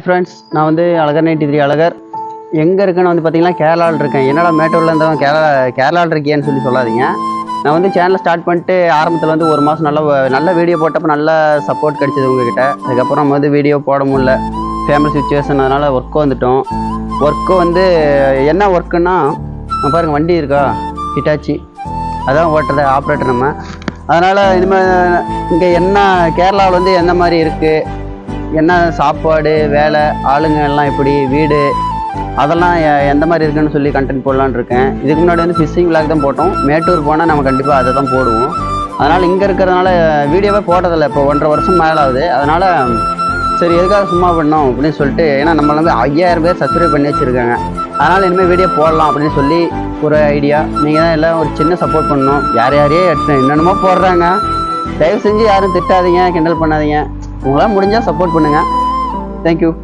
Friends, நான் வந்து அழகர் 93 அழகர். எங்கே இருக்குன்னு வந்து பார்த்தீங்கன்னா கேரளாவில் இருக்கேன். என்னடா மேட்டூரில் இருந்தவன் கேரளாவில் இருக்கியான்னு சொல்லாதீங்க. நான் வந்து சேனலை ஸ்டார்ட் பண்ணிட்டு ஆரம்பத்தில் வந்து ஒரு மாதம் நல்ல வீடியோ போட்டப்போ நல்ல சப்போர்ட் கிடைச்சிது உங்ககிட்ட. அதுக்கப்புறம் நம்ம வந்து வீடியோ போட முடியல, ஃபேமிலி சுச்சுவேஷன், அதனால் ஒர்க்கு வந்துட்டோம். ஒர்க்கு வந்து என்ன ஒர்க்குன்னா, பாருங்கள் வண்டி இருக்கா, ஹிட்டாச்சி, அதான் ஓட்டுறது ஆப்ரேட்டர் நம்ம. அதனால் இனிமேல் இங்கே என்ன கேரளாவில் வந்து எந்த மாதிரி இருக்குது, என்ன சாப்பாடு, வேலை, ஆளுங்க எல்லாம் எப்படி, வீடு, அதெல்லாம் எந்த மாதிரி இருக்குன்னு சொல்லி கண்டென்ட் போடலான்னு இருக்கேன். இதுக்கு முன்னாடி வந்து ஃபிஷ்ஷிங் விளாக் தான் போட்டோம். மேட்டூர் போனால் நம்ம கண்டிப்பாக அதை தான் போடுவோம். அதனால் இங்கே இருக்கிறதுனால வீடியோவே போட்டதில்லை. இப்போ 1.5 வருஷம் மேலே ஆகுது. அதனால் சரி எதுக்காக சும்மா பண்ணோம் அப்படின்னு சொல்லிட்டு, ஏன்னா நம்மள வந்து 5000 பேர் சப்ஸ்கிரைப் பண்ணி வச்சுருக்காங்க. அதனால் இனிமேல் வீடியோ போடலாம் அப்படின்னு சொல்லி ஒரு ஐடியா. நீங்கள் தான் எல்லாம் ஒரு சின்ன சப்போர்ட் பண்ணணும். யாரையே என்னென்னமோ போடுறாங்க, தயவு செஞ்சு யாரும் திட்டாதீங்க, கிண்டல் பண்ணாதீங்க. உங்களால் முடிஞ்சால் சப்போர்ட் பண்ணுங்கள். தேங்க்யூ.